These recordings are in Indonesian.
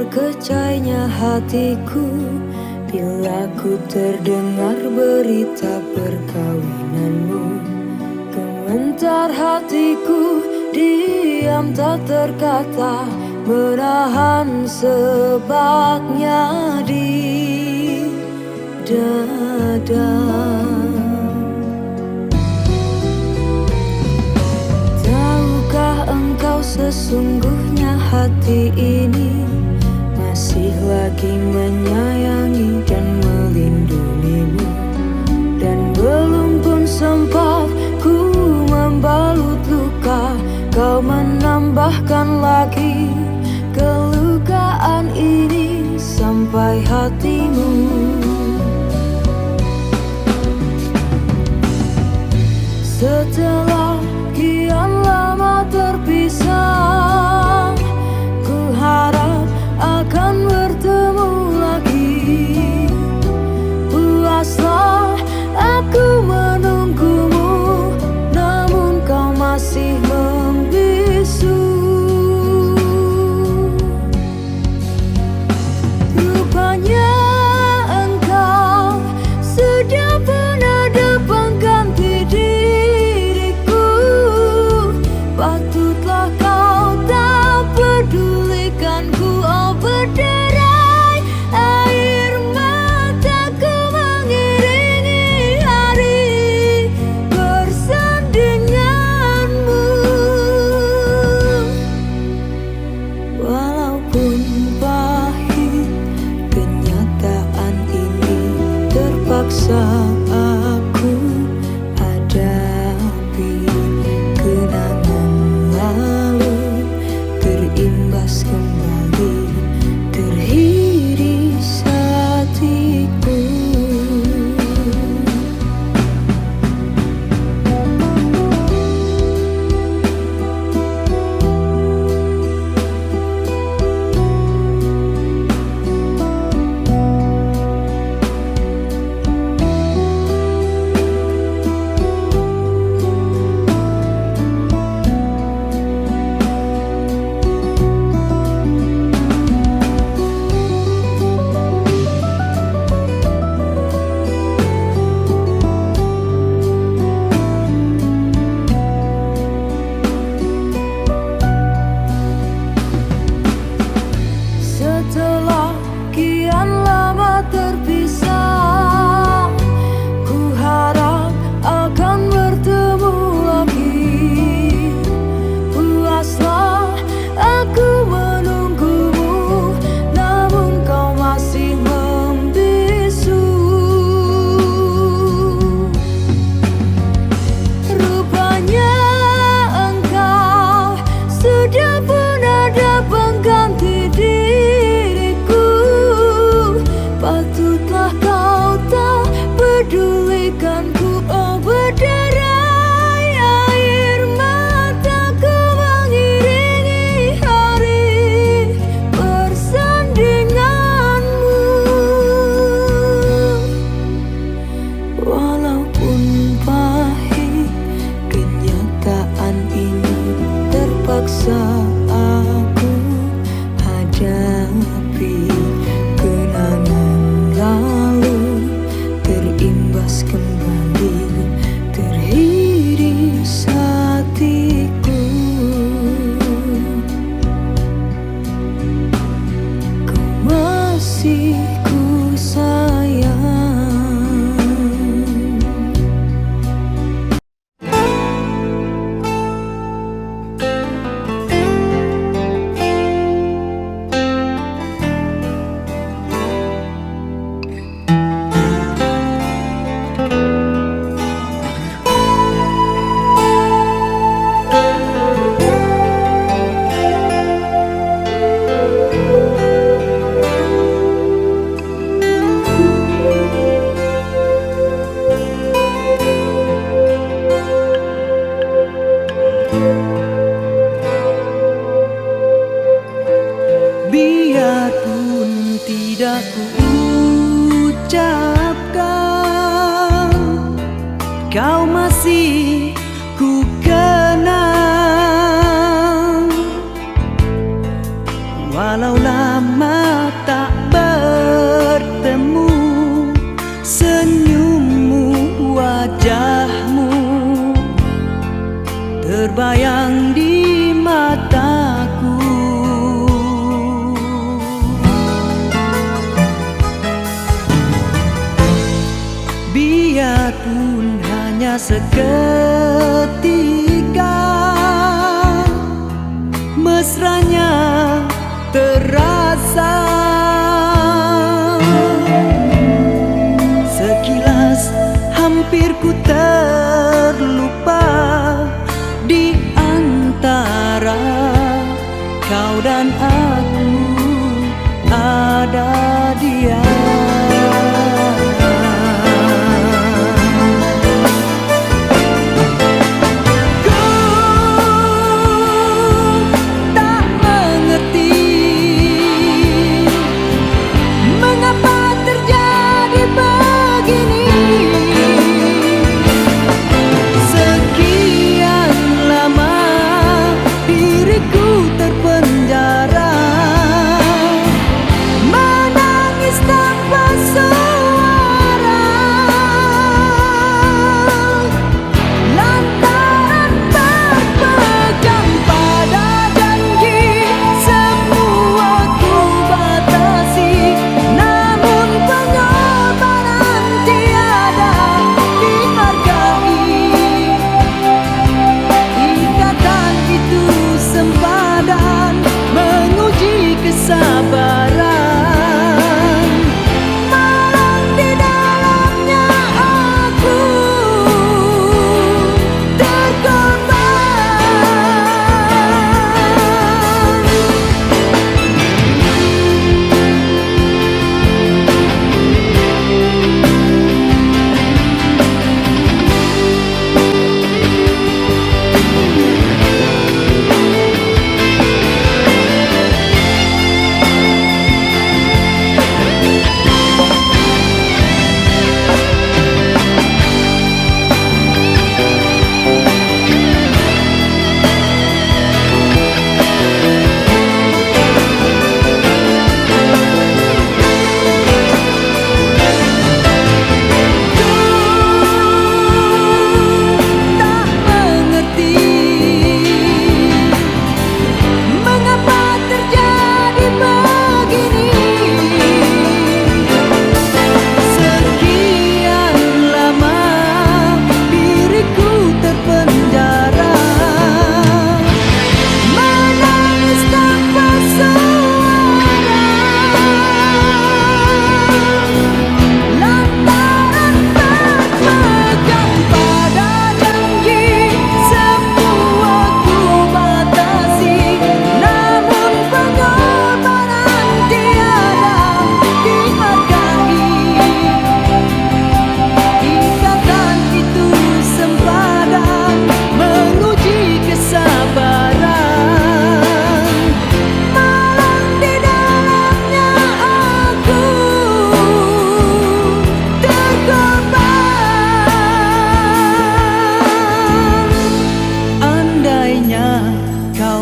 Terkecainya hatiku bila ku terdengar berita perkawinanmu. Gemetar hatiku, diam tak terkata, menahan sebabnya di dada. Tahukah engkau sesungguhnya hati ini masih lagi menyayangi dan melindungimu, dan belum pun sempat ku membalut luka, kau menambahkan lagi kelukaan ini sampai hatimu. Setelah kian lama terpisah, ku harap akan bertemu lagi. Puaslah aku menunggumu, namun kau masih membisu. Rupanya engkau sudah pun ada pengganti diriku. Patutlah kau tak pedulikanku. Oh, berderai air mataku mengiringi hari persandinganmu. Walaupun pahit kenyataan ini, terpaksa aku hadapi. Kenangan lalu terimbas kembali, teriris hatiku. Setelah kian lama terpisah, ku harap akan bertemu lagi. Puaslah aku menunggumu, namun kau masih membisu. Rupanya engkau sudah pun ada pengganti diriku. Patutlah kau tak pedulikanku. Oh, berderai air mataku mengiringi hari persandinganmu. Walaupun pahit kenyataan ini, terpaksa aku hadapi. Kenangan lalu terimbas kembali, teriris hatiku. Kau masih ku sayang. Biarpun tidak ku ucapkan, kau masih ku kenang. Walau lama terbayang di mataku. Biarpun hanya seketika, mesranya terasa. Sekilas hampir ku terlupa di antara kau dan aku, ada dia.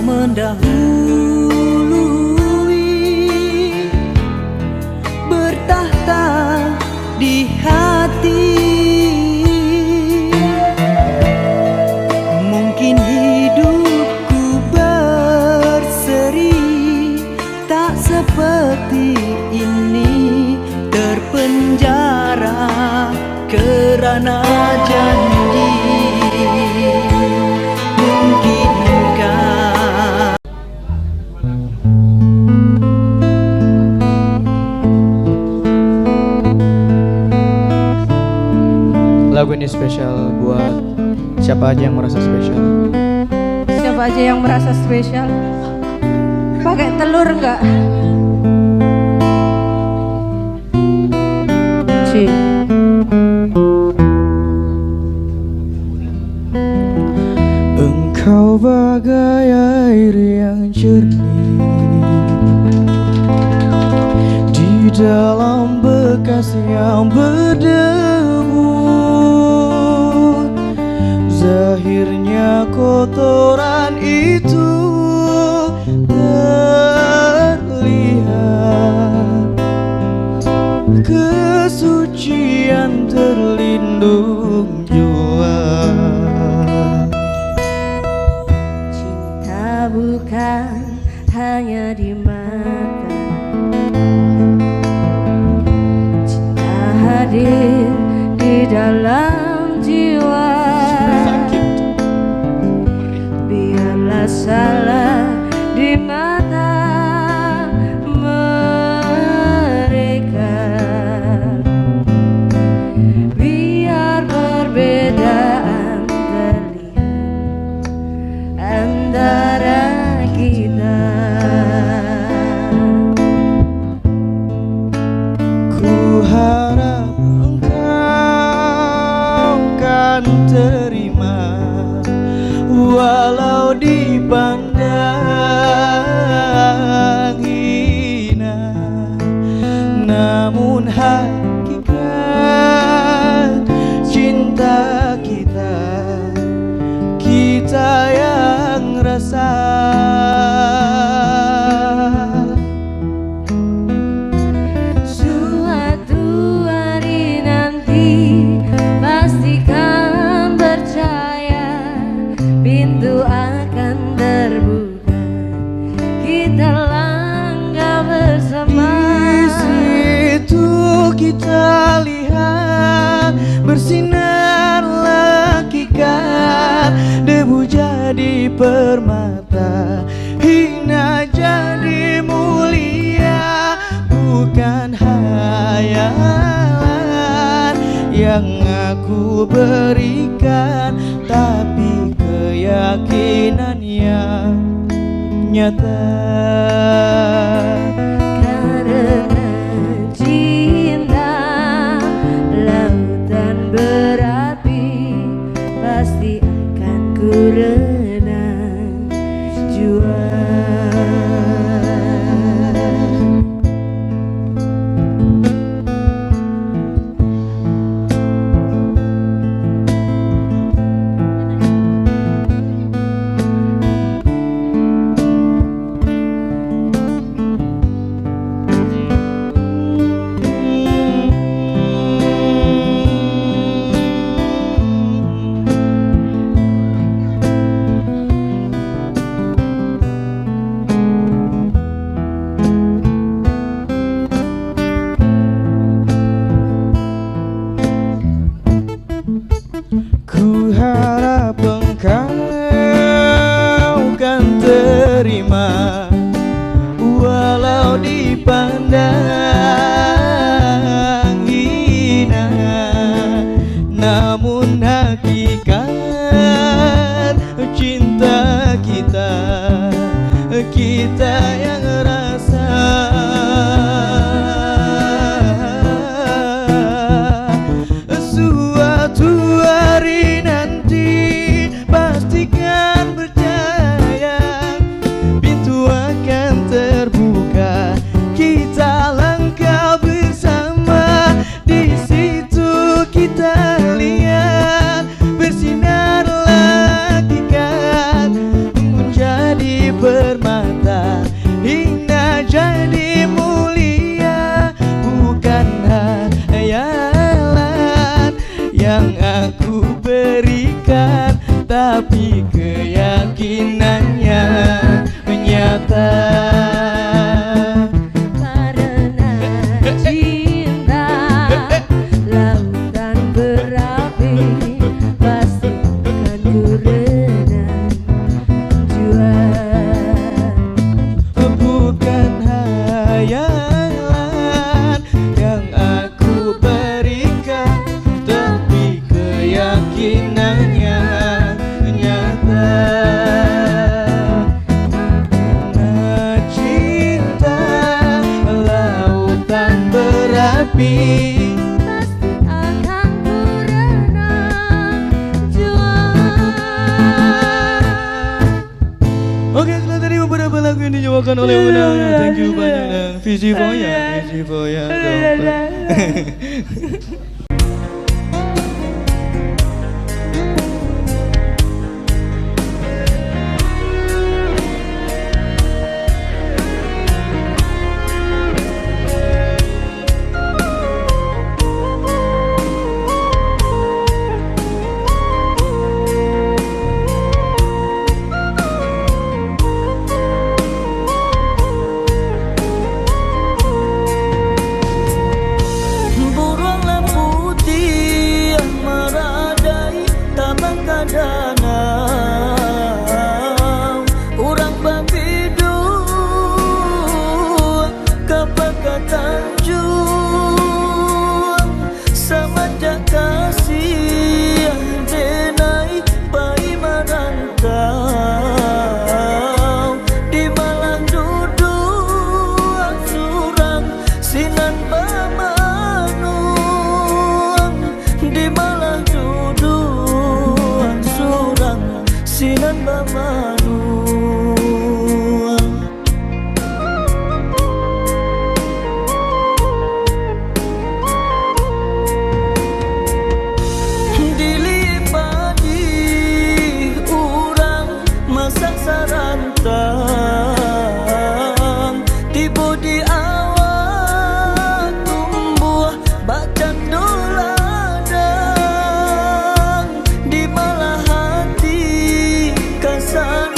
Mendahului, bertahta di hati. Mungkin hidupku berseri, tak seperti ini, terpenjara kerana janji. Lagu ini spesial buat siapa aja yang merasa spesial. Siapa aja yang merasa spesial? Pakai telur enggak? Ci. Engkau bagai air yang jernih di dalam bekas yang berdebu. Zahirnya kotoran itu terlihat, kesucian terlindung jua. terima, walau dipandang hina. Namun hakikat cinta kita, kita yang rasa. Suatu hari nanti pastikan percaya, pintu akan terbuka, kita langkah bersama. Di situ kita lihat bersinar hakikat, debu jadi permata, hina jadi mulia. Bukan hayalan yang aku berikan, tapi keyakinan yang nyata. Karena cinta lautan berapi, pasti akan ku renang jua. Ku harap engkau kan terima, walau dipandang hina. Namun hakikat cinta kita, kita yang rasa. Suatu hari nanti pastikan percaya, pintu akan terbuka, kita langkah bersama. Di situ kita lihat bersinar hakikat, menjadi permata, hina jadi mulia. Bukan hayalan yang aku berikan, tapi keyakinannya nyata. Karena cinta lautan berapi, pasti akan ku renang jua. Bukan hayalan yang aku berikan, tapi keyakinannya nyata. Karena cinta lautan berapi, Pasti akan ku renang jua. Oke, setelah tadi beberapa lagu yang dibawakan oleh Unang. Thank you banyak dan Visi Foya burunglah putih yang meradai tabang kadanau, urang babidu kepakat tanjung, sama kasih yang denai bayi marangkau. Di malang duduk surang sinan bamanung, di malang duduk bamanu dilipadi urang masak sarantang tiba di awak tumbuh bacan doladang di malah hati kasar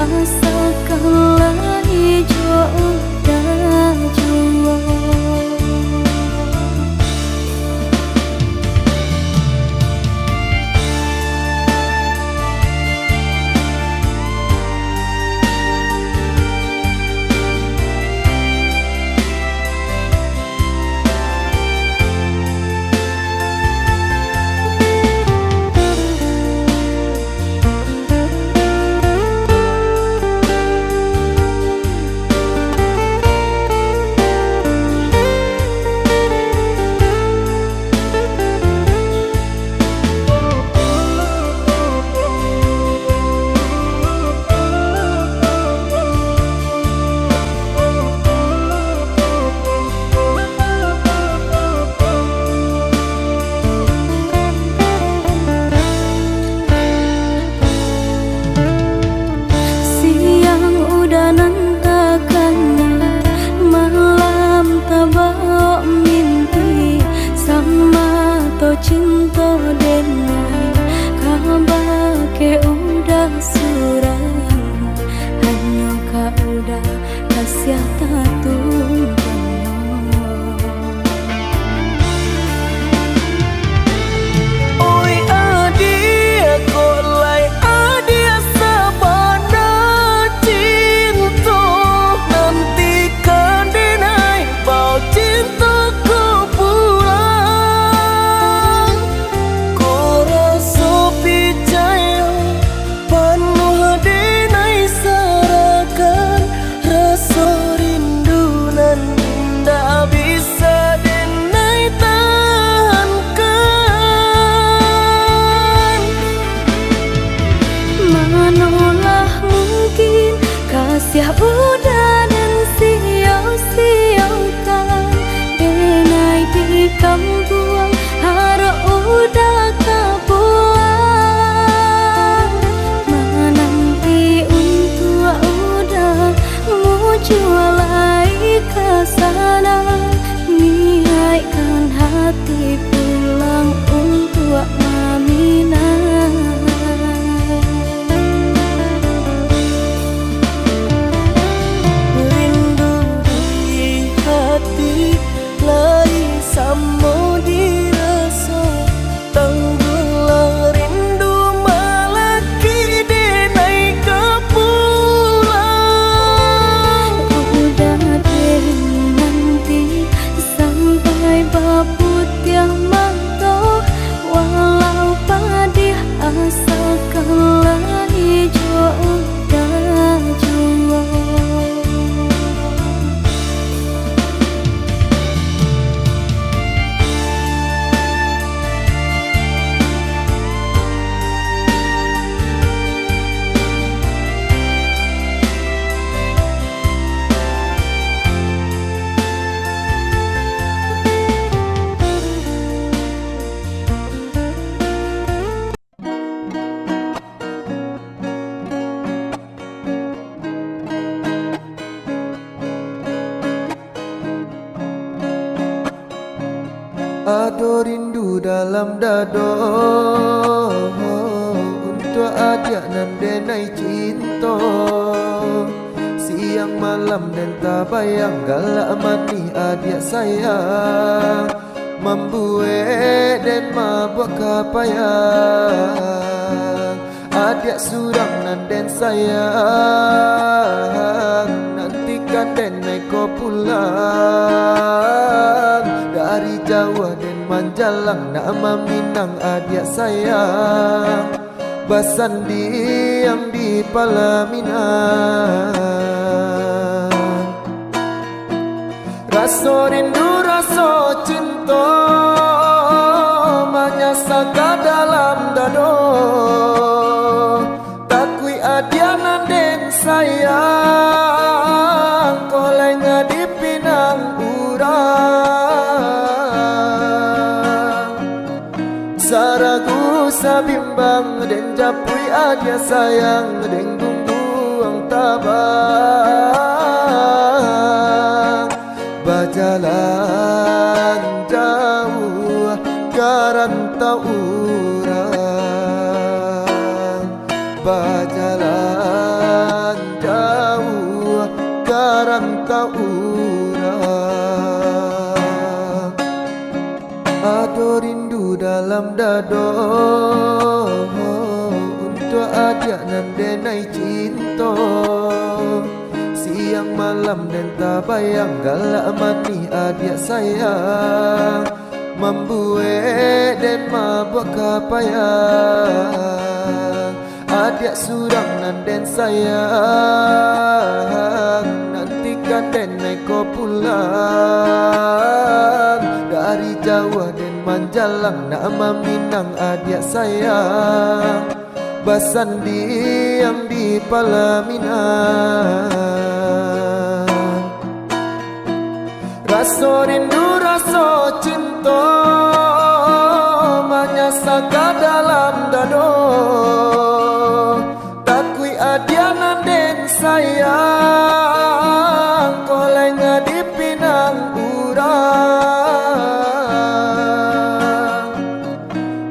asalkanlah hijau dan jua. Cinta denai kabar ke udah surang hanya ka udah kasih tatung. Oi adia kolai adia sabana cinta nantikan denai bau cinta ku pulang kora sopi jaya penuh denai sarakan rasa rindu nan indah bisa denai tahankan. Manolah mungkin kasih udah dan sia-siakan denai di kampung harap udah kapuang menanti untuk udah muncul ke sana niatkan hati pulang untuk Aminah. Rindu di hati lain sama dirasa tanggulah rindu malaki denai ke pulang. Udah deh nanti sampai babut yang mantap walau padih asalkanlah hijau dan jua. Ado rindu dalam dado untuk adik nan denai cinta siang malam dan tak bayang galak mani adik sayang membuat dan mabuk kapayang adik surang nan den sayang nantikan denai kau pulang dari Jawa dan Manjalang nama Minang adik sayang Basandi yang di Palaminan. Rasa rindu rasa cinta menyasaka dalam dado takui adianan den sayang kolenga di pinang urang saragu sabimbang den japui adia sayang den gungguang tabang bajalan jauh garantau urang bajalan tak urang. Ado rindu dalam dado untuk adik nan denai cinta. Siang malam dan tak bayang galak mati adik sayang. Membuat dan mabuk kapayang. Adik surang nan den sayang. Nantikan den naik kau pulang. Dari Jawa dan Manjalang nama Minang adik sayang. Basandi yang di Palaminan. Rasa rindu rasa cinta menyasaka dalam dado. Takui adianan den sayang. Kolenga di pinang urang.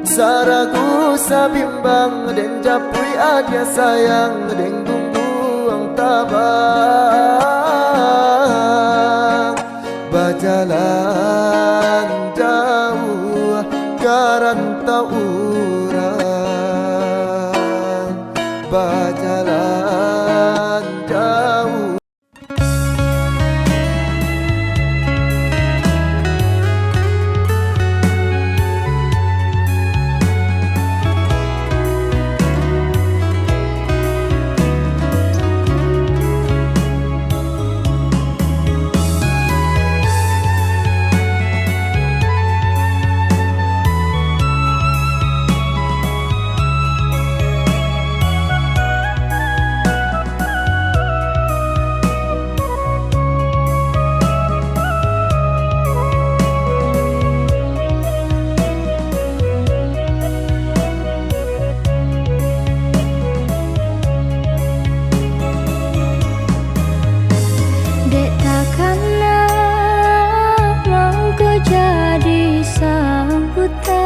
Saragu sabimbang den japui adia sayang. Den gungguang tabang. Berjalan jauh karanta urang. Berjalan jauh. Dek takkanlah mau kau jadi sambutanmu.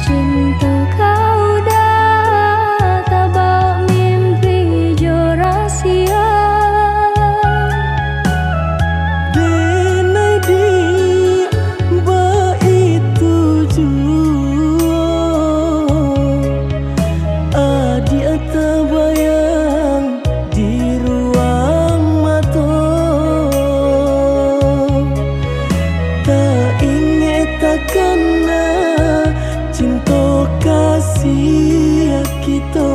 Cinta kau dah tak bawa mimpi jo rahsia. Denai dia baitu jua. Adik terbayang di ruang mata. Tak ingat takkan cinta kasih kita.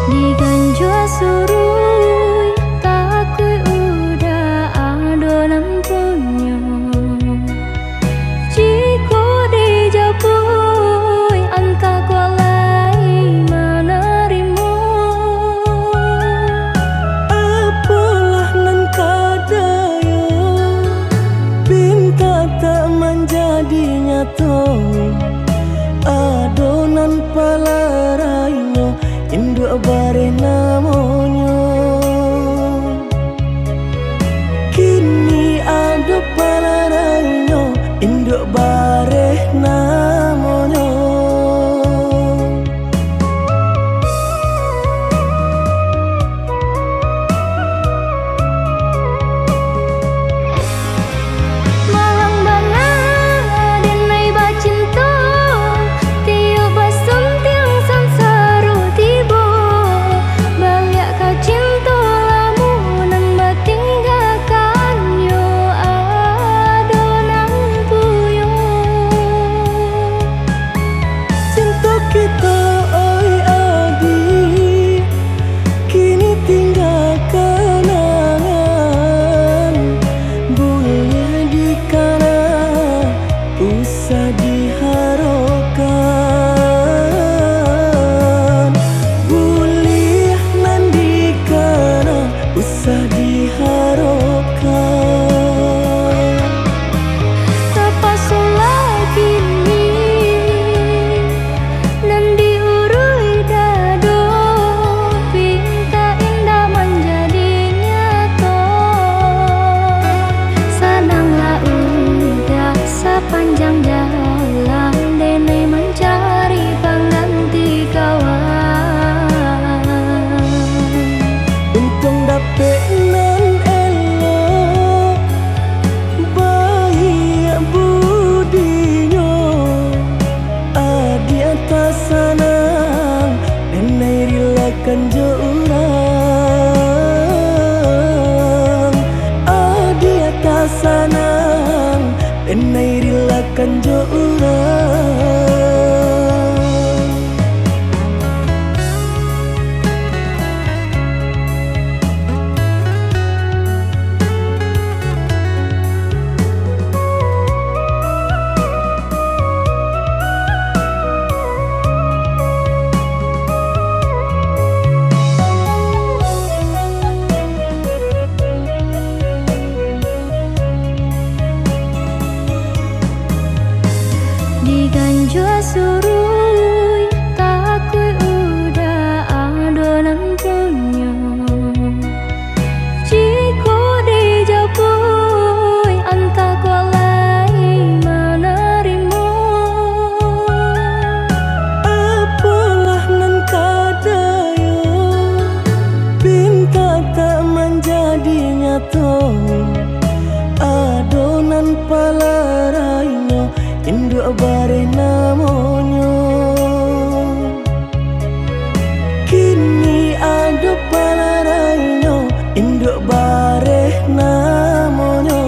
Diganjua surui takui udah adonan punya. Jika dijapui anta kualai menerima. Apalah nan kadaya pinta tak menjadi nyata. Adonan palaraino induk bare namanya. Kini ada palaraino induk bare namanya. Malang bana denai bacinta. Tiup basum tiang samsaru tiba. Baliak kau cinta lamunan batinggalkan yo adonan puyo. Cinta kita oi adik kini tinggal kenangan. Boleh dikana usah diharapkan. Boleh nan dikana usah diharapkan. Terpaksalah kini nan diurui dado. diharapkan orang. Diganjua surui takui udah adonan punya. Jika dijapui antak walai menerima. Apalah nan kadaya pinta tak menjadi nyata. Adonan palarainya induk bare namanya. Kini ada palarainya induk bare namanya.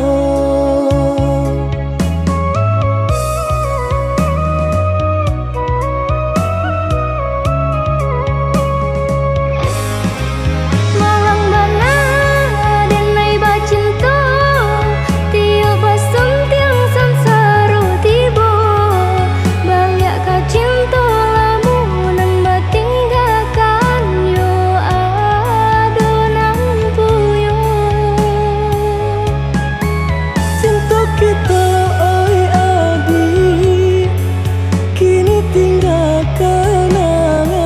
Malang bana denai bacinta tiup basum tiang samsara tiba. Balik ka cinta lamunan batinggalkan yo adonan puyo. Cinta kita oi adik kini tinggal kenangan.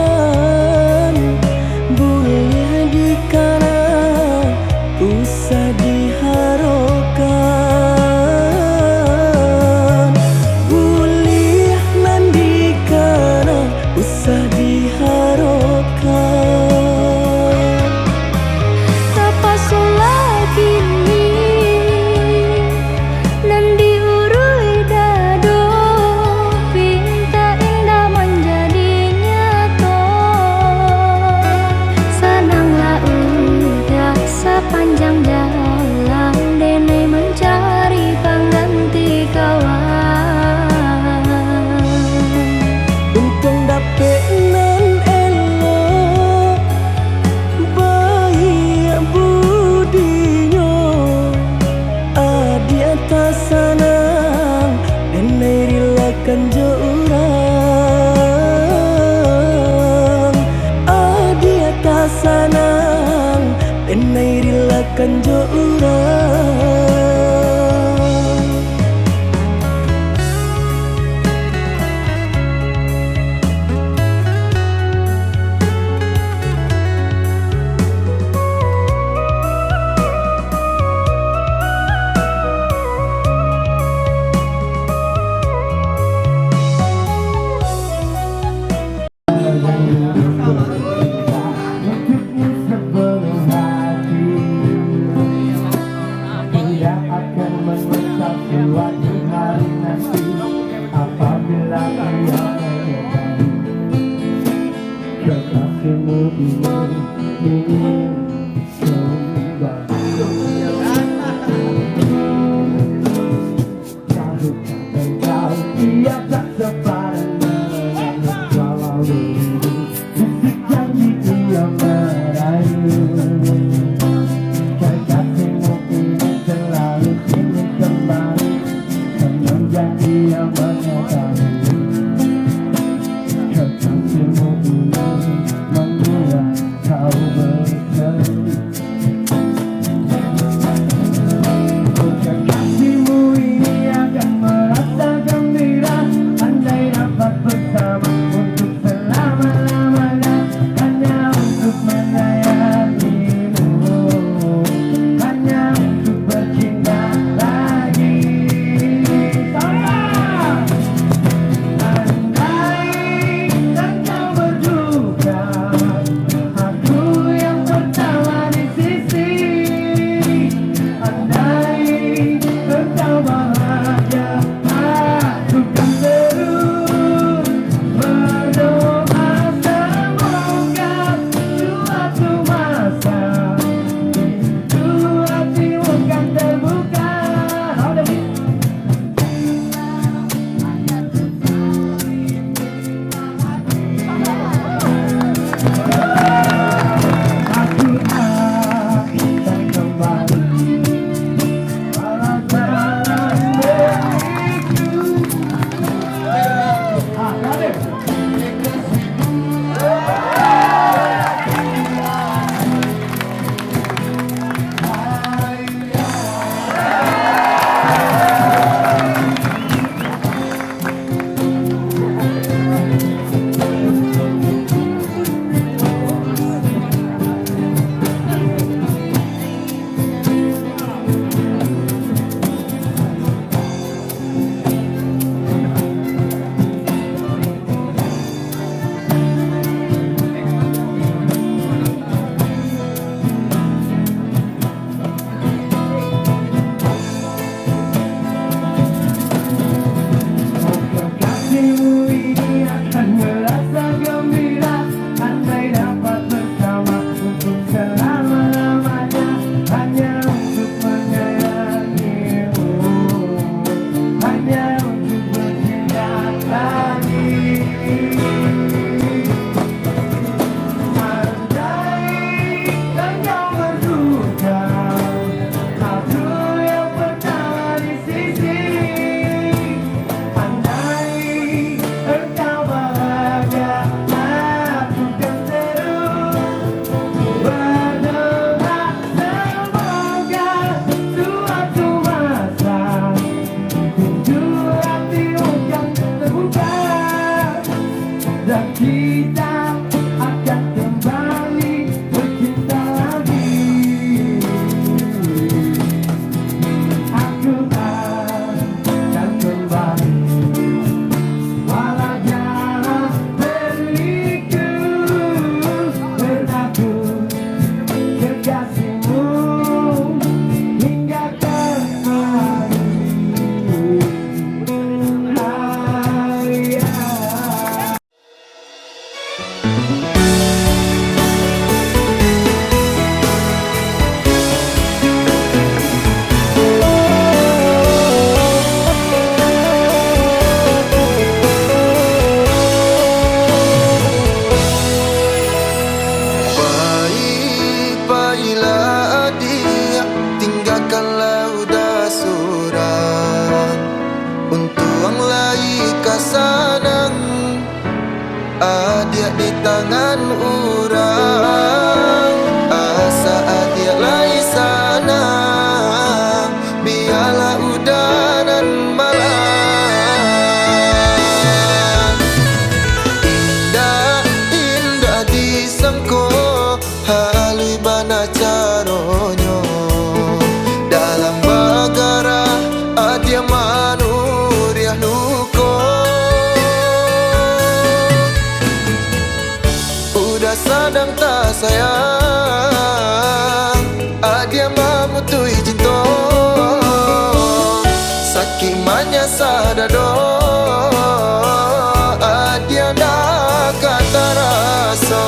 Boleh dikana usah diharapkan. Boleh nan dikana usah diharapkan. Tapa sola kini nan diurui dado pinta indah menjadi nyata. Senanglah udah sepanjang jalan denai mencari pengganti kawan. Untung dapet nan elok baik budinya. Adi atas sanang denai rilakan jorang. Adi atas sanang denai rilakan jorang. Tidak akan menyesal suatu hari nanti apabila ia menyadari kekasihmu ini kembali. Kalau kata kau ia tak sepadan walau dulu fisik janji ia merayu. Kekasihmu ini selalu ingin kembali semenjak ia menyadari kekasihmu ini membuat kau bersedih. Kekasihmu ini akan merasa gembira udah senang adia di tangan orang. Asa adia lai sana, biarlah udanan malam. Indah, indah disangko, halui bana caronyo. Dalam bagara adia manuriah luko. Udah sadang tak sayang, adia mamutui cinta. Sakimanya sadado, adia nak kata rasa.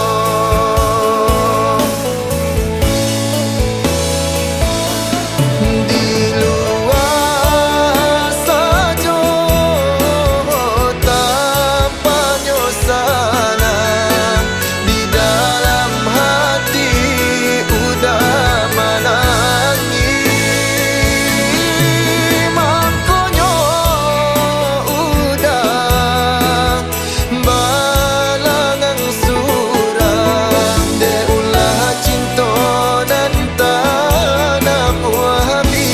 Di luar saja tanpa nyosana, di dalam hati udah menangis. Makanya udah balangan surang, de ulah cinta dan tanam wahabi.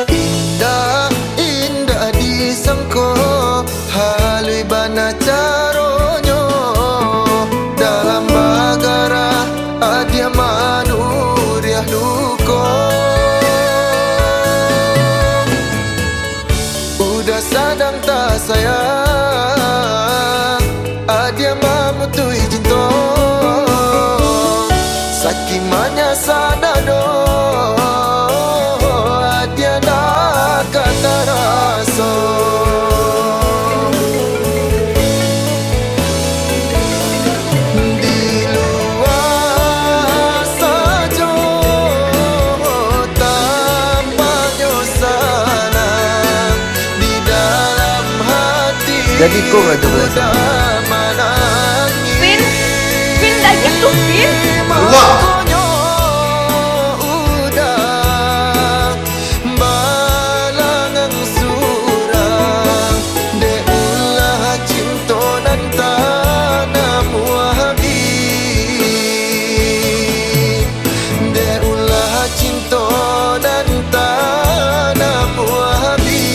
Indah, indah disangko, halui bana caronyo. Dalam bagara adia manuriah luko. Udah sadang tak sayang, adia mamutui cinta. Sakimanya sadado, adia nak kata rasa. Di luar saja tanpa nyosana, di dalam hati Jadi kau nggak coba udah menangis. Vin, Vin dah gitu Vin. Makanya udah balangan surang, de ulah cinta dan tanam wahabi. De ulah cinta dan tanam wahabi.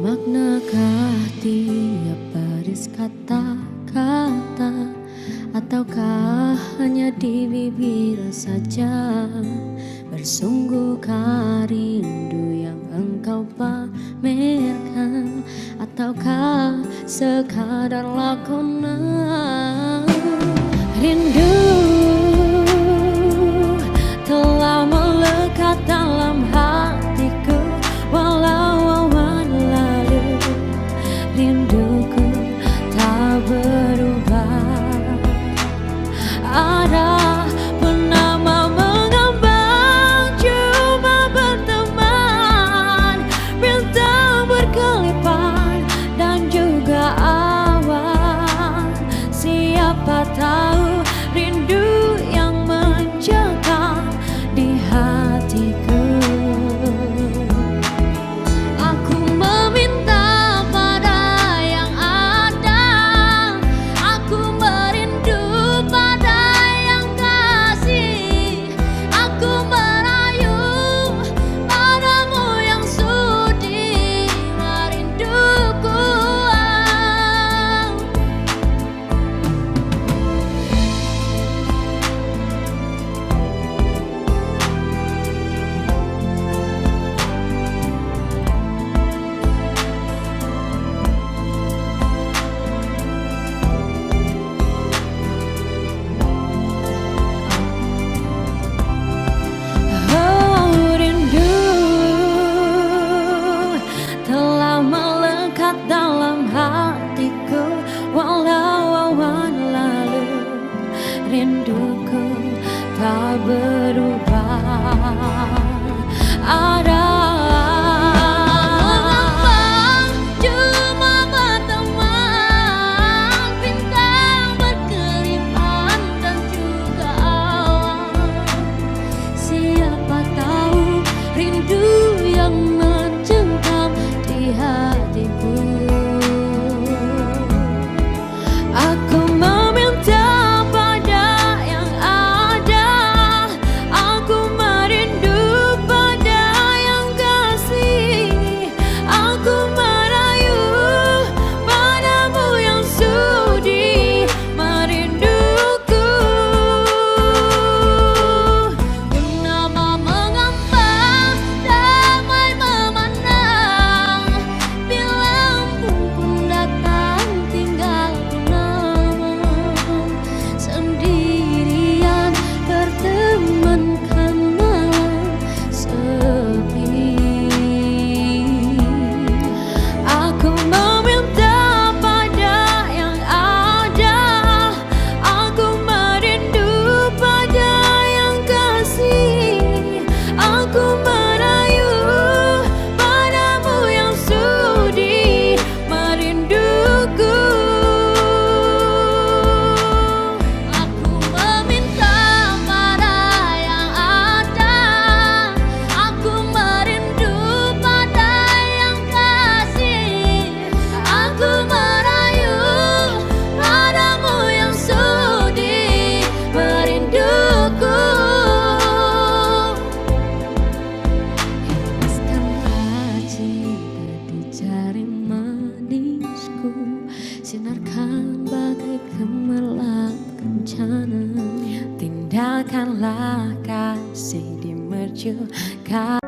Maknakah tiap baris kata-kata, ataukah hanya di bibir saja? Bersungguhkah rindu yang engkau pamerkan, ataukah sekadar lakonan? Rindu telah melekat dalam hatiku, walau awan lalu rinduku tak berubah. Ada penama mengambang, cuma berteman, bintang berkelipan dan juga awan. Siapa tahu rindu yang mencekam di hatiku. Aku meminta pada yang ada, aku merindu pada yang kasih, aku merayu padamu yang sudi merinduku. Oh, rindu telah melekat dalam hatiku, walau awan lalu rinduku tak berubah. Ada mengambang, cuma berteman, bintang berkelipan dan juga awan. Siapa tahu rindu yang mencengkam di hatiku. Aku meminta pada yang ada, aku merindu pada yang kasih, aku merayu padamu yang sudi merinduku. Purnama mengambang, damai memandang, bila embun pun datang tinggalku namun sendirian bertemankan malam sepi. Aku meminta pada yang ada, aku merindu pada yang kasih, aku merayu padamu yang sudi merinduku. Aku meminta pada yang ada, aku merindu pada yang kasih, aku merayu padamu yang sudi merinduku. Hembuskanlah cinta di jari manisku, sinarkan bagai gemerlap kencana, tindakanlah kasih di mercukan.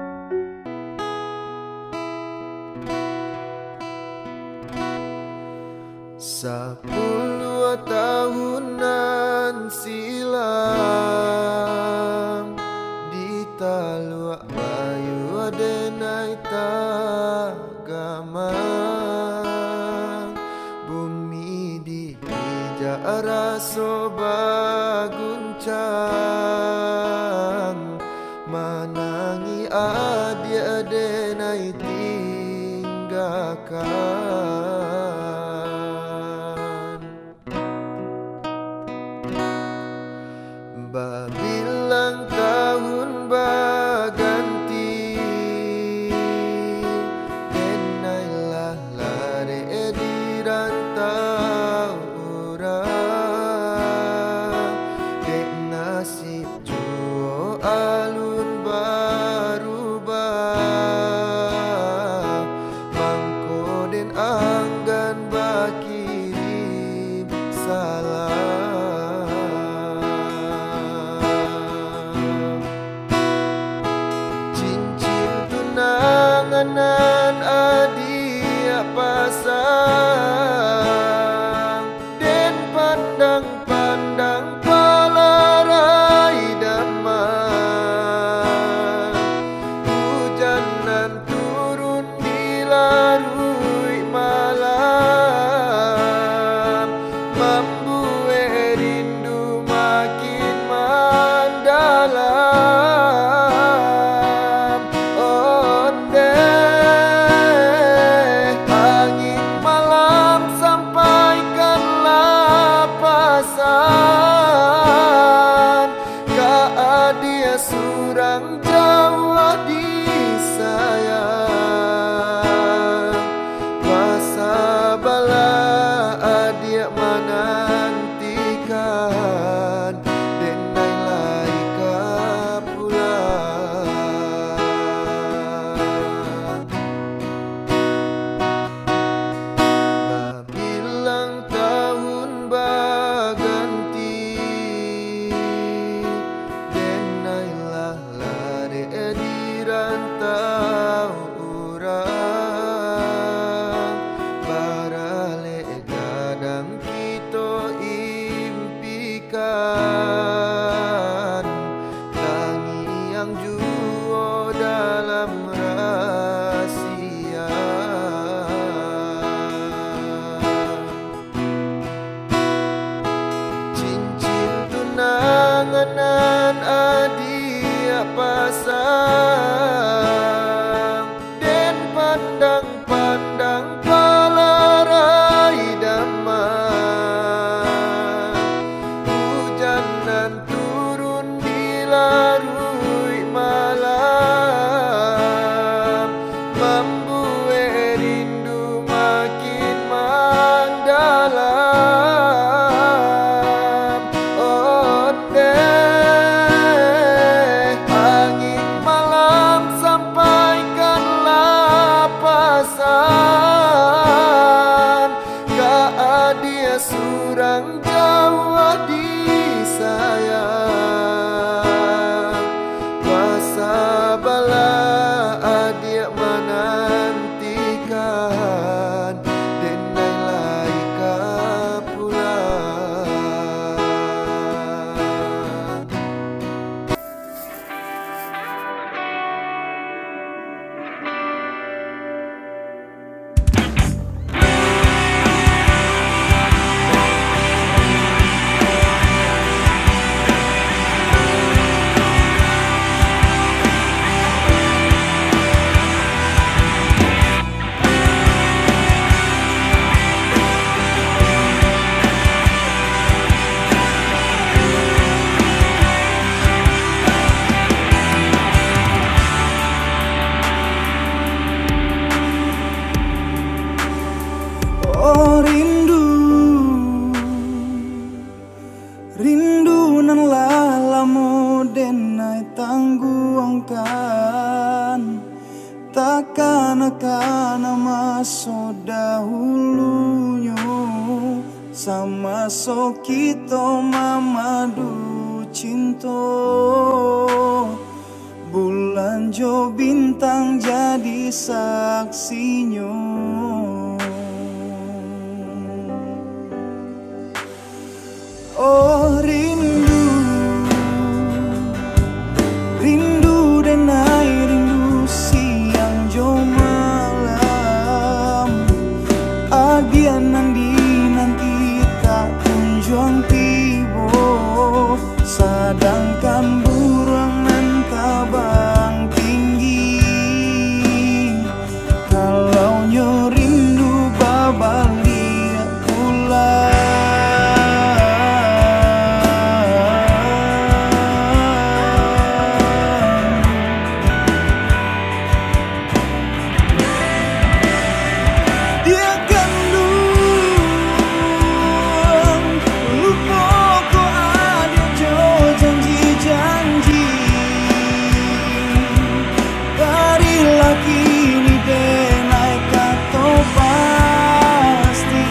10 tahunan silam di Talua Bayu Denai Tagamang, bumi di Jara Soba guncang, manangi adia Denai tinggalkan. Babilang tahun baganti, denailah lare di rantau orang, dek nasib juo alun berubah, mangko dahulunya sama sok kita mamadu cinta. Bulan jo bintang jadi saksinya. Oh rindu, rindu denai rindu siang jo malam. Adian nanti tak kunjung tiba, sedangkan burung nan tabang tinggi. Kalau nyo rindu babalik pulang. Dia kandung lupa ko ada jo janji-janji. Dari laki ni denai kato pasti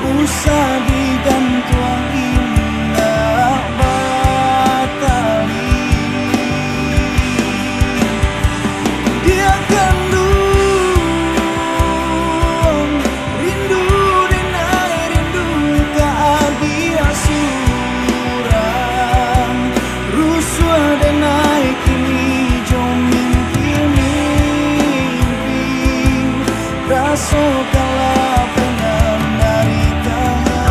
usah digantung indah batali. Dia kandung rindu denai rindu keadia surang. Rusuh denai kini jo mimpi-mimpi. Rasa kalah penam dari tangan.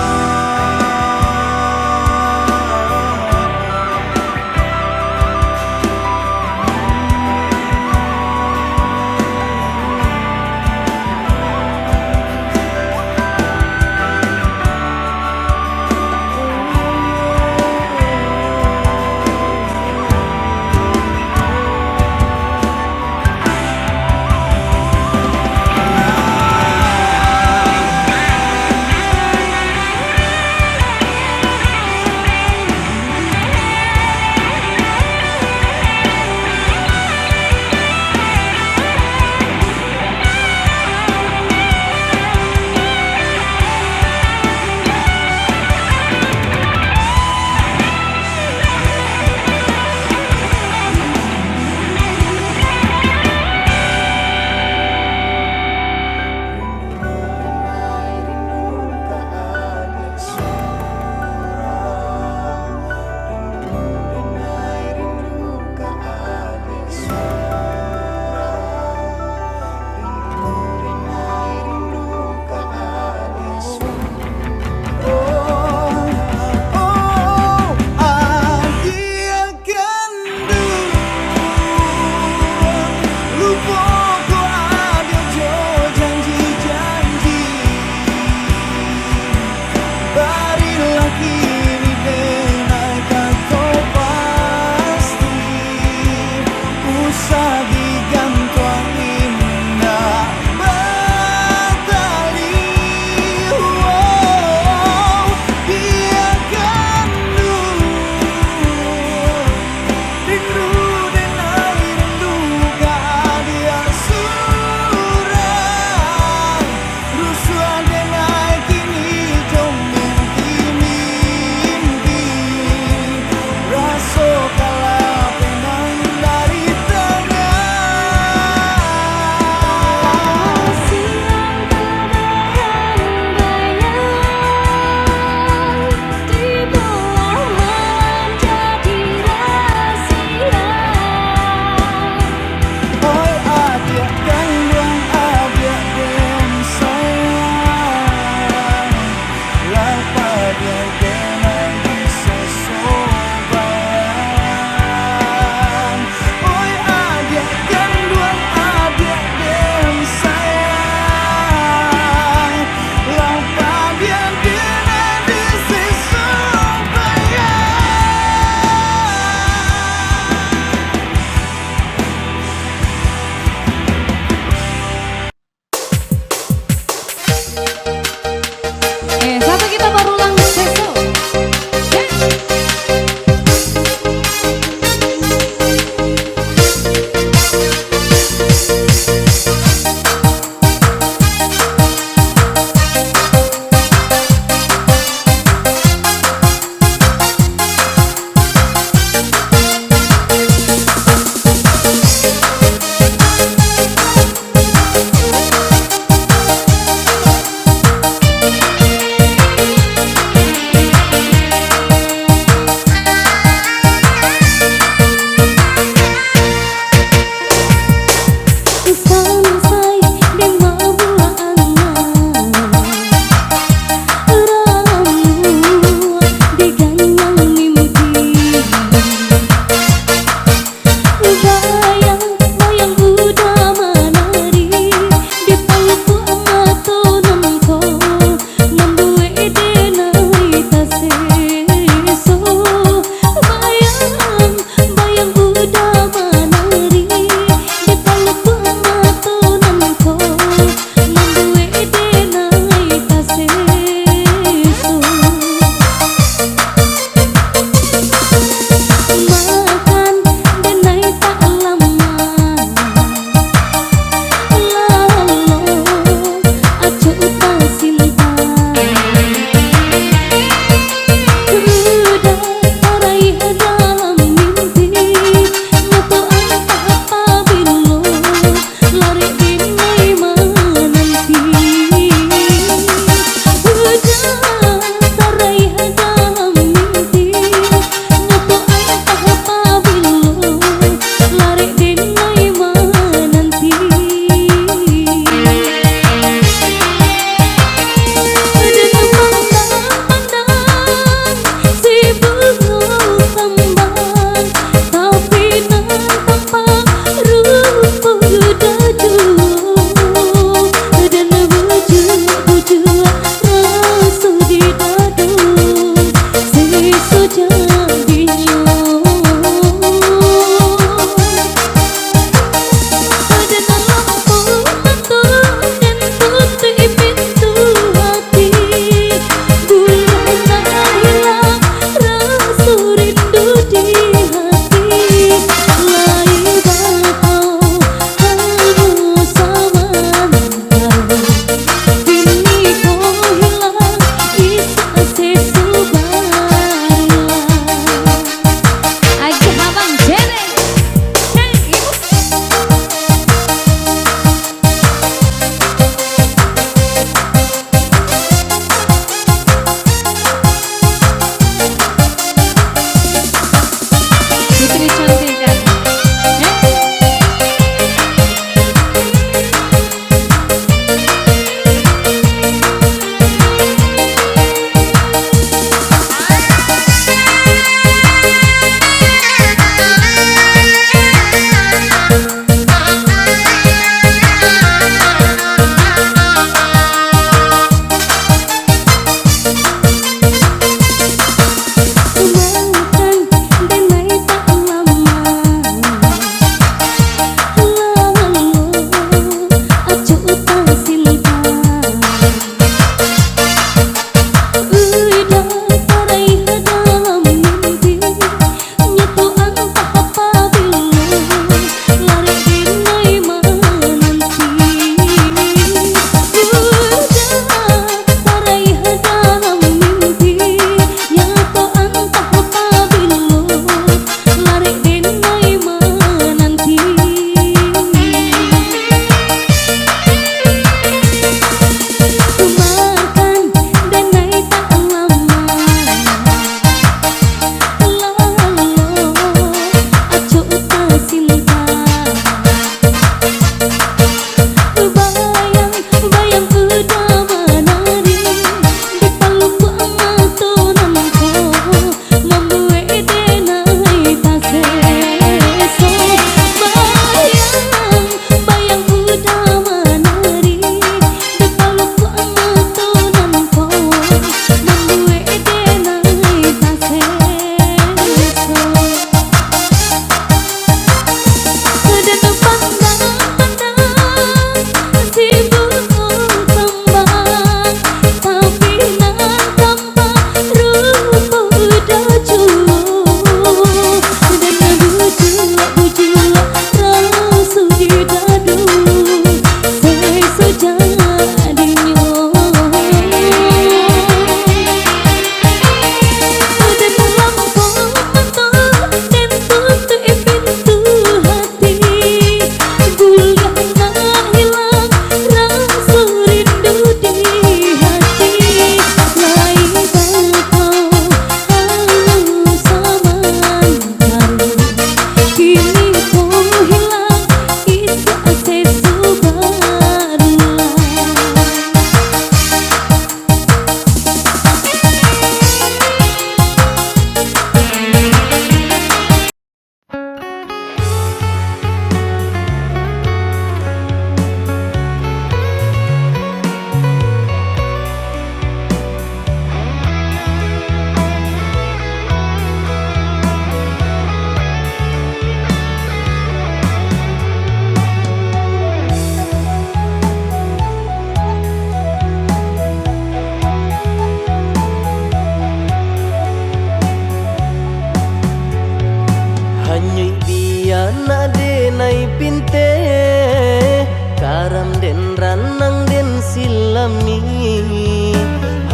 kami,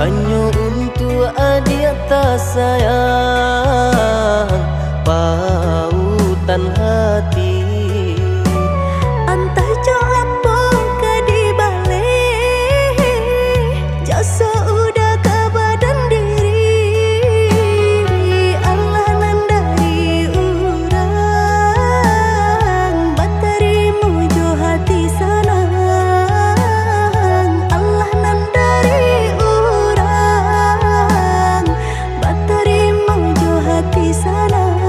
hanya untuk adik tak sayang, pautan hati. Entah jo apa ke di balik, jasa udah ke badan diri. Allah nan dari urang, batarimu jo hati sanang. Allah nan dari urang, batarimu jo hati sanang.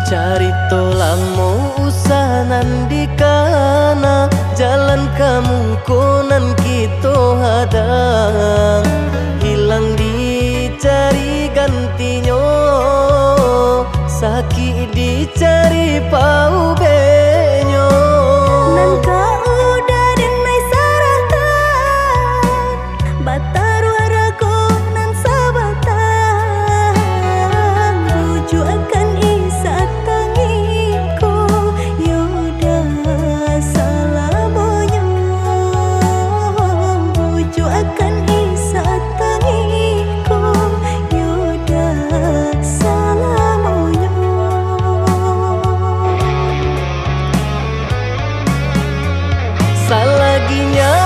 Carito lamo usahanan di kana, jalan kamu konan kita hadang, hilang dicari gantinya, sakit dicari pau benyo. Nan kau udah denai saratan, bataru arago nan sabatan, buju akan isat tangiku, yoda salamonyo, buju akan isat tangiku, yoda salamonyo. Salaginya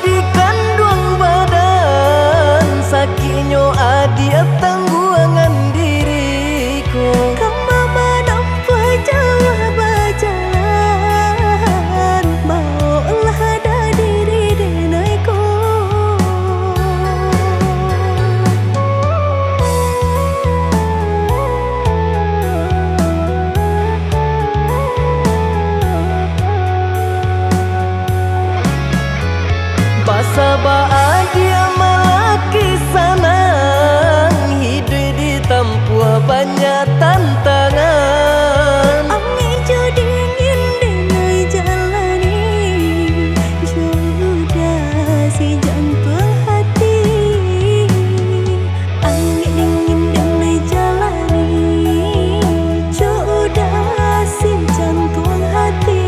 di kandung badan, sakitnya adia tangguangan diriku. Kamu menampak jauh berjalan, bawalah ada diri denaiku. Basa bahagia malaki sanang, hidup ditempuh banyak tantangan. Angin jo dingin denai jalani, jodoh si jantung hati. Angin dingin denai jalani, jodoh si jantung hati.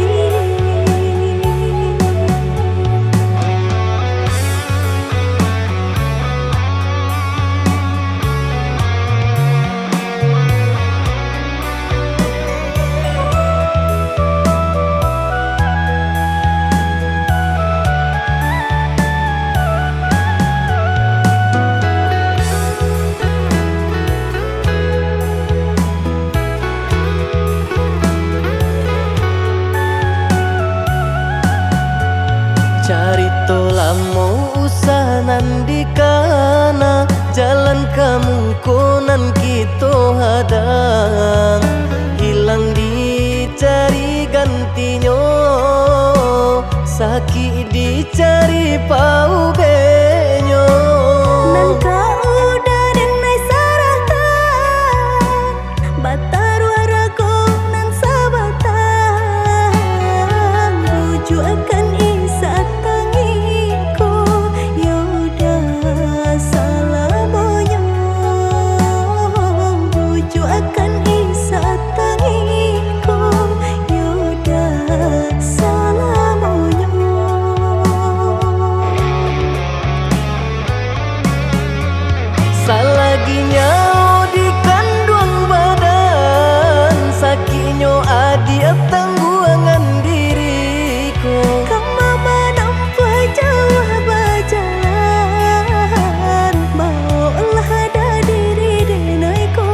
Carito lamo usahanan di kana, jalan kamu konan kita hadang, hilang dicari gantinya, sakit dicari pau benyo. Nan kau udah denai saratan, bataru arago nan sabatan, buju akan isat tangiku, yoda salamonyo, buju akan isat tangiku, yoda salamonyo. Salaginya di kandung badan, sakitnya adia tangguangan diriku. Kamu menampak jauh berjalan, bawalah ada diri denaiku.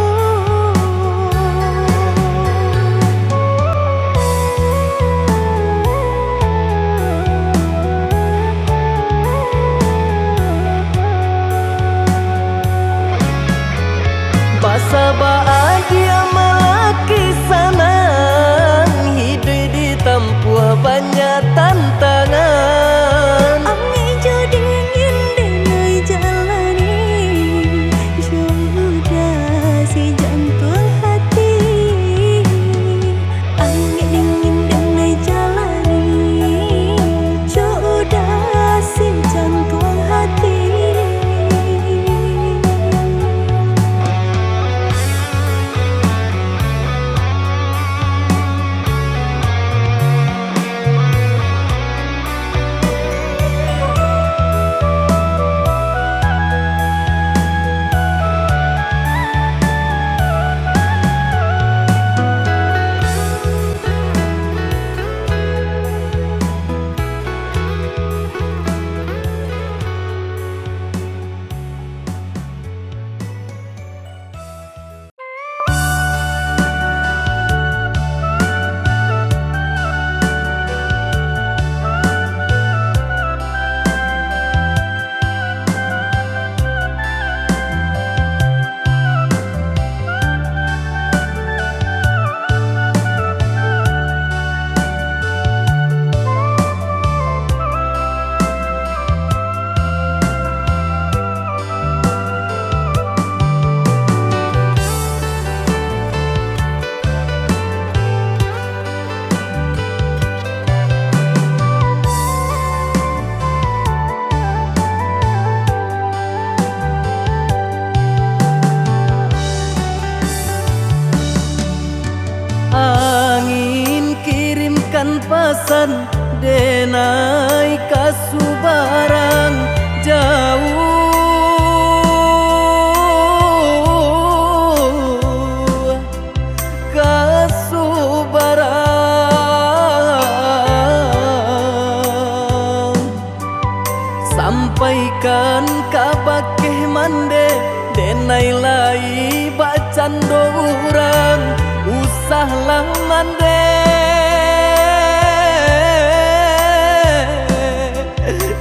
denai lai bacan dorang usahlah mande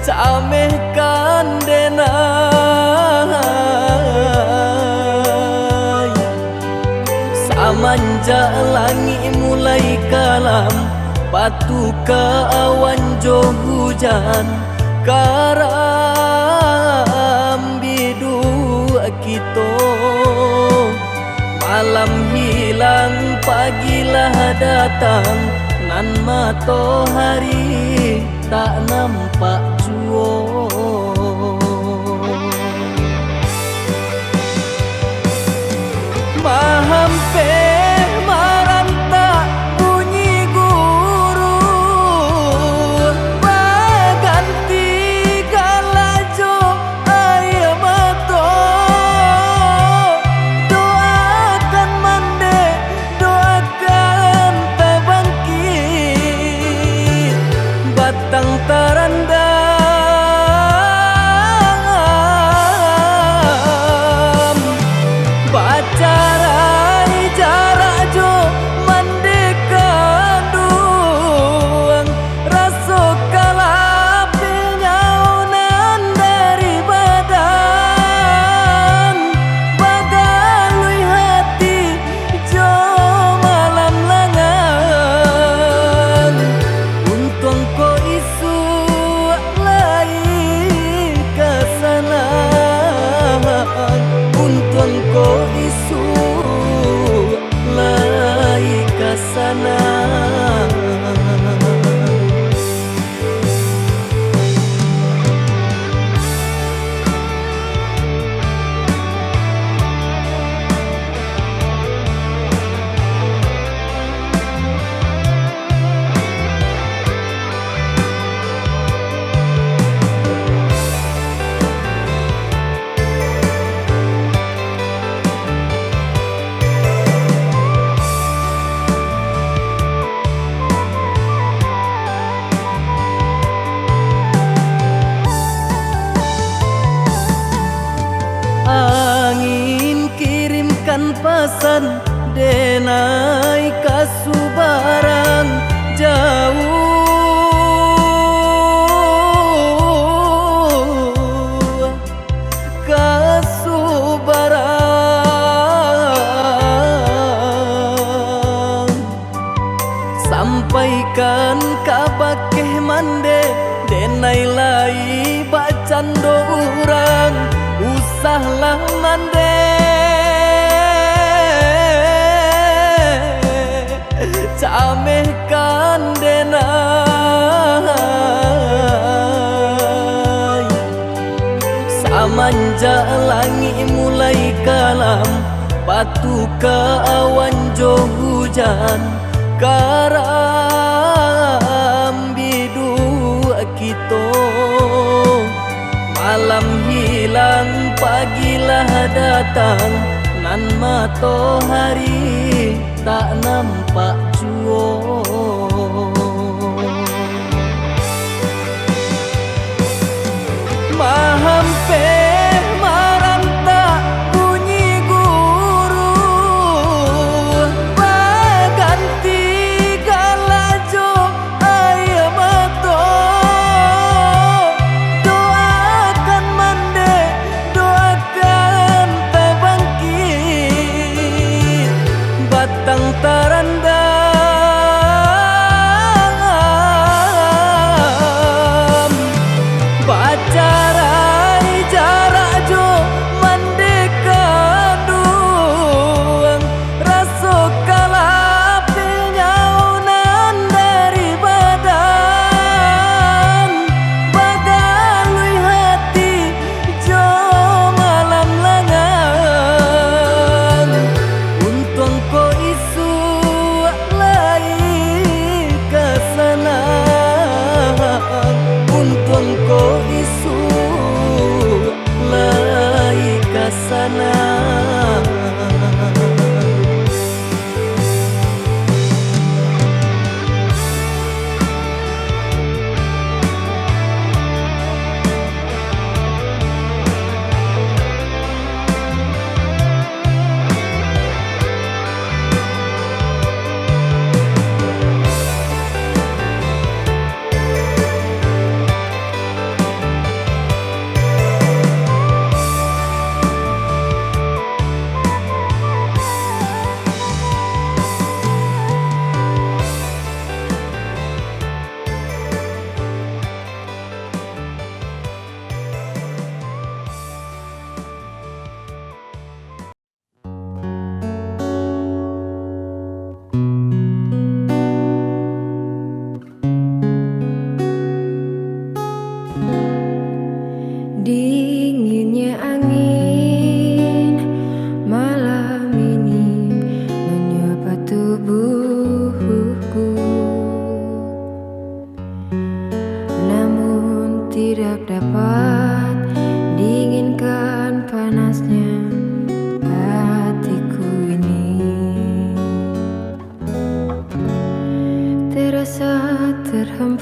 camehkan denai samanja langit mulai kalam batu ke awan jo hujan karam bidu kita malam hilang pagilah datang nan matahari tak nampak jua mahampe maranta bunyi guru baganti galajo ayam mato doakan mande doakan tabangkit batang tarandam bacarai jarak jo mandekan duang raso kalapil nyaunan dari badan bagalui hati jo malam langan untung ko isu lai kesana untung ko isu lai kesana angin kirimkan pesan denai kasubaran jauh kasubaran sampaikan kabakeh mande denai lai bacan dorang usahlah mande camehkan denai samanja langit mulai kalam batu ke awan jo hujan karam bidu kita malam hilang pagilah datang nan matahari tak nampak jua mahampe maranta bunyi guru baganti galajo ayam mato doakan mande doakan tabangkit batang tarandam bacarai jarak jo mandekan duang raso kalapil nyaunan dari badan bagalui hati jo malam langan untung ko isu lai kesana untung ko isu lai kesana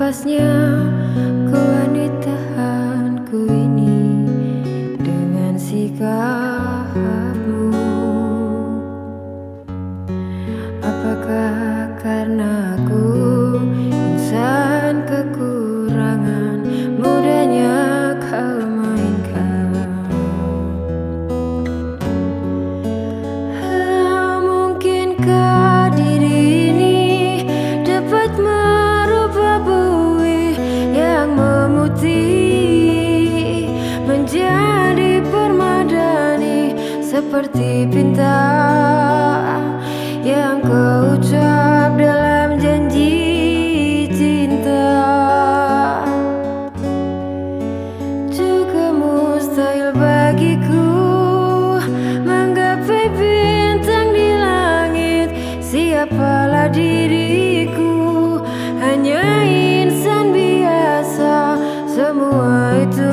Ikhlasnya ku wanitaanku ini dengan sikapmu. Apakah karena aku insan kekurangan, mudahnya kau mainkan? Mungkinkah diri ini dapat merubah buih yang memutih menjadi permadani, seperti pinta yang kau ucap dalam janji cinta. Juga mustahil bagiku menggapai bintang di langit. Siapalah diriku, hanya insan biasa. Semua itu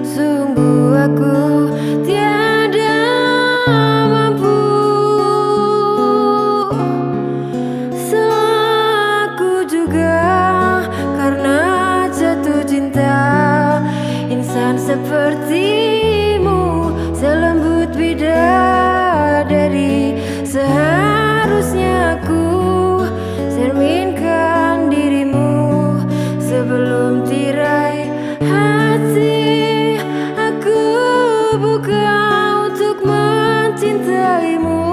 sungguh aku tiada mampu. Selaku juga karena jatuh cinta, insan sepertimu selembut bidadari. Seharusnya aku cerminkan dirimu sebelum tirai hati aku buka untuk mencintaimu.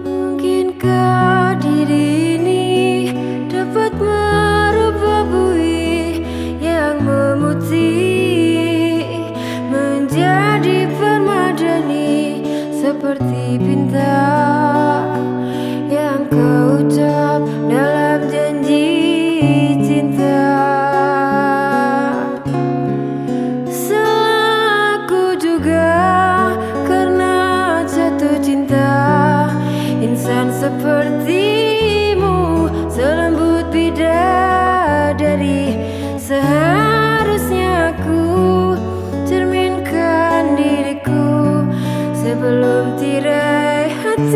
Mungkinkah diri ini dapat merubah buih yang memutih menjadi permadani, seperti pinta yang kau ucap dalam janji cinta. Selaku juga karena jatuh cinta, insan sepertimu selembut bidadari. Seharusnya aku cerminkan diriku sebelum tirai hati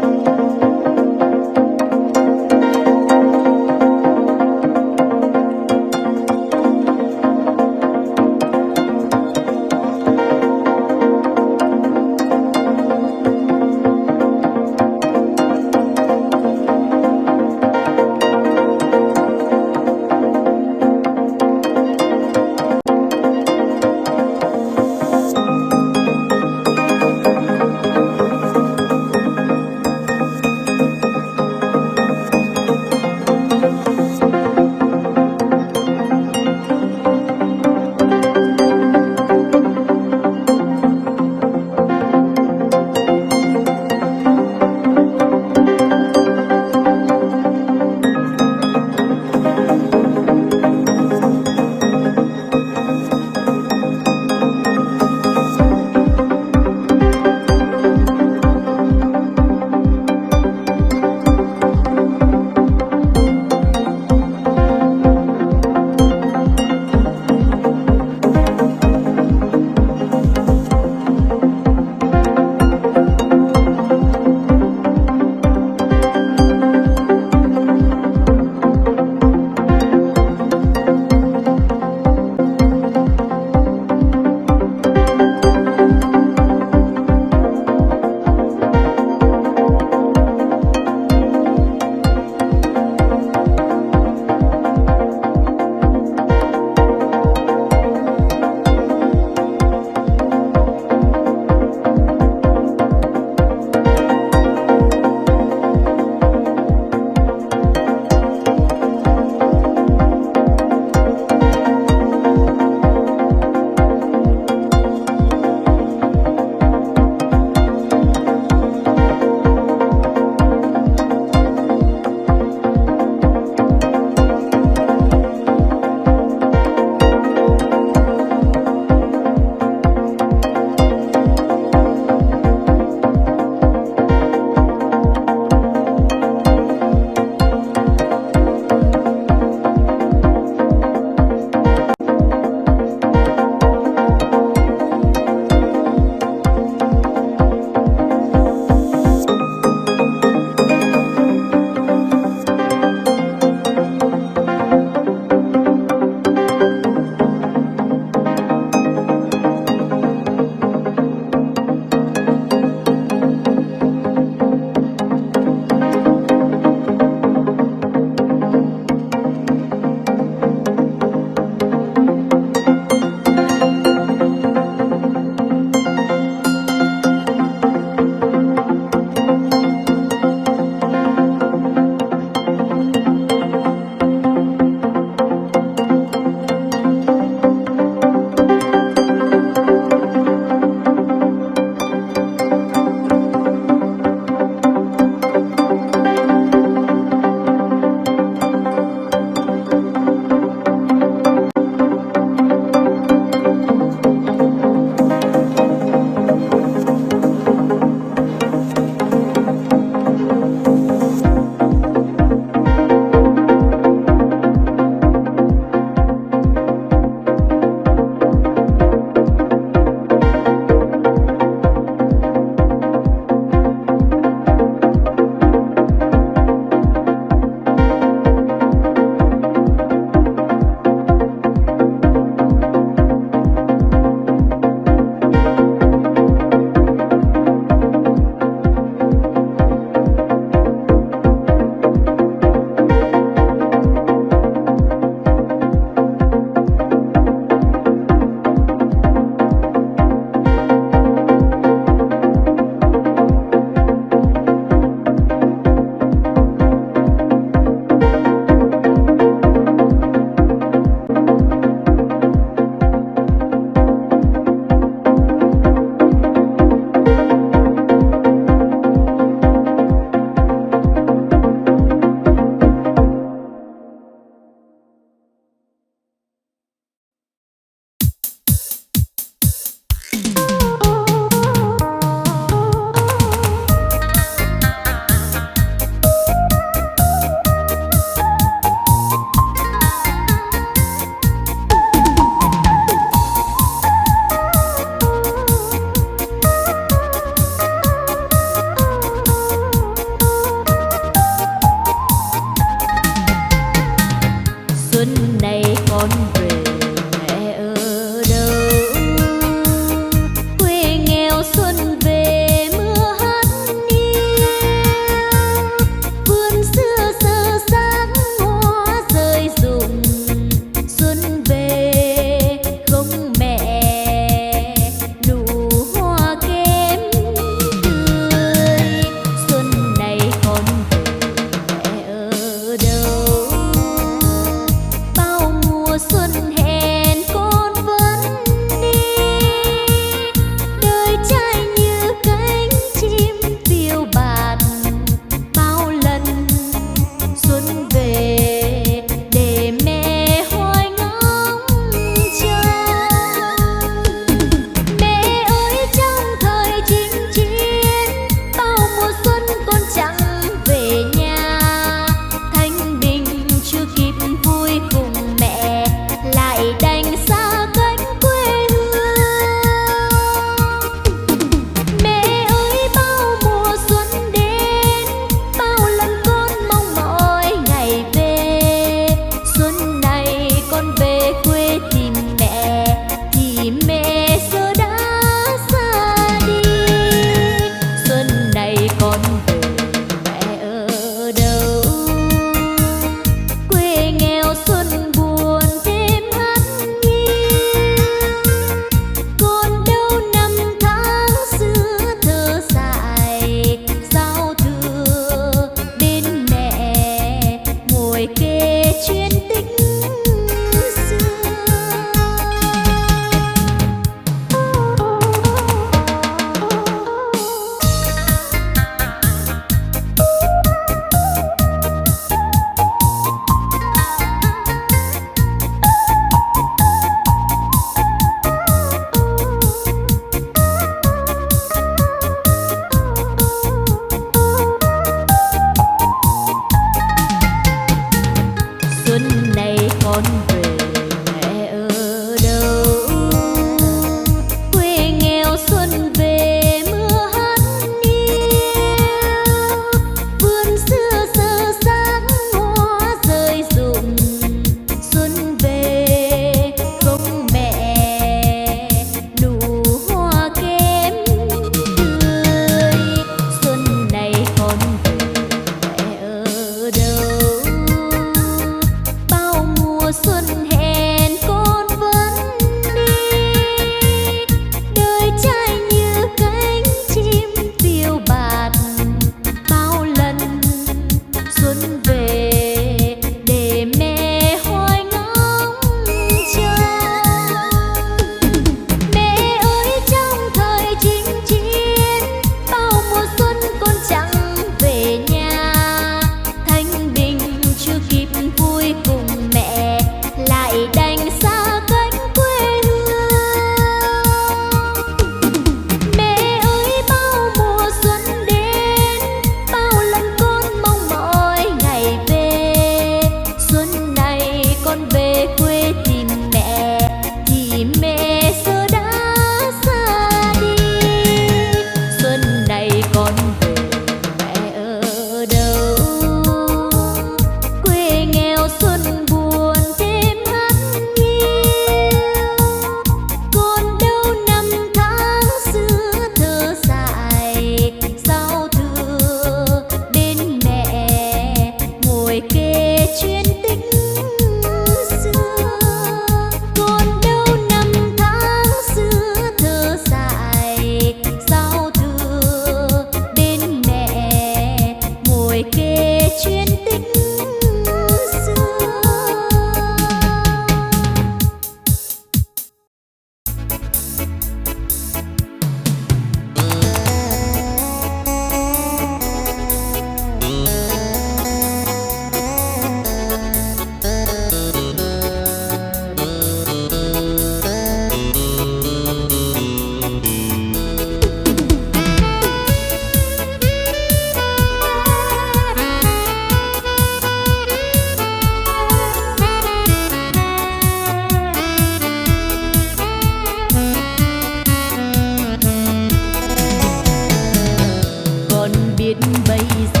biết bây giờ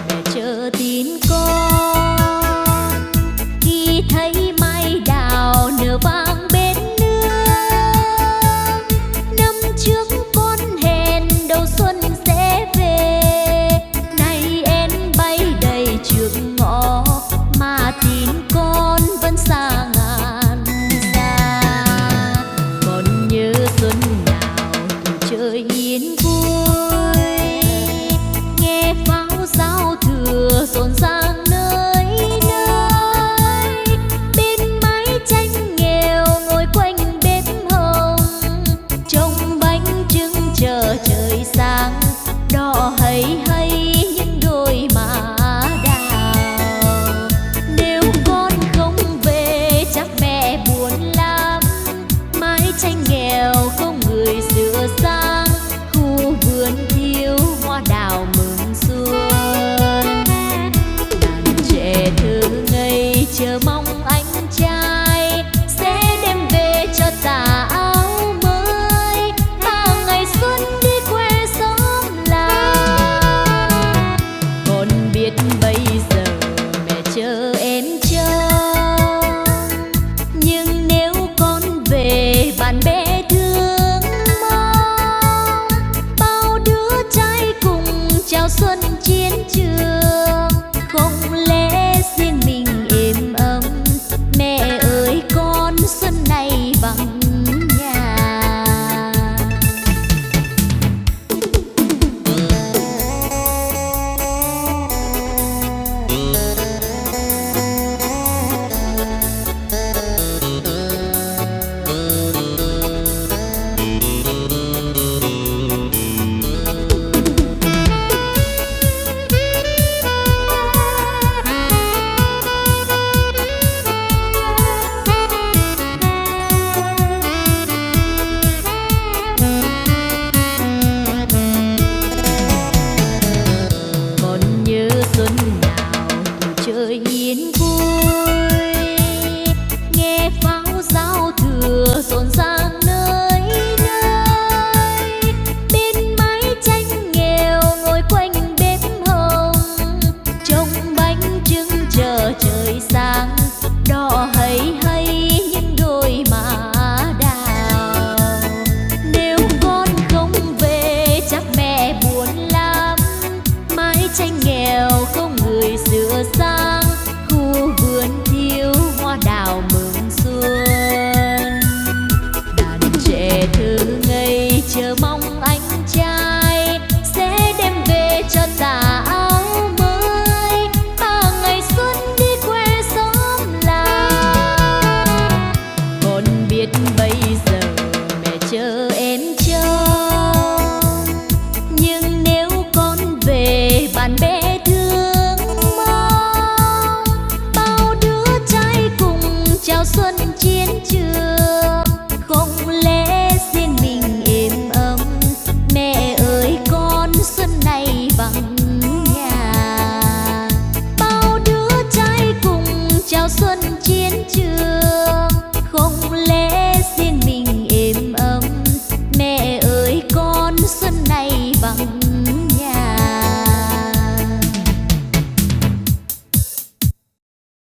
mẹ chờ tin con khi thấy mai đào nở vang bên nương. Năm trước con hẹn đầu xuân sẽ về, nay em bay đầy trước ngõ mà tin con vẫn xa ngàn xa. Còn nhớ xuân nào tuổi chơi yên vui, nghe pháo giao thừa rộn ràng nơi nơi. Bên mái tranh nghèo ngồi quanh bếp hồng, trông bánh trưng chờ trời sáng, đỏ hay hay những đôi má đào. Nếu con không về chắc mẹ buồn lắm, mái tranh nghèo không người sửa sang, khu vườn thiếu hoa đào mừng xuân. Đàn trẻ thơ ngây chờ mong anh trai sẽ đem về cho tà áo mới, bao ngày xuân đi quê xóm làng. Con biết bây giờ mẹ chờ em trông, nhưng nếu con về bạn bè thương mong, bao đứa trai cùng chào xuân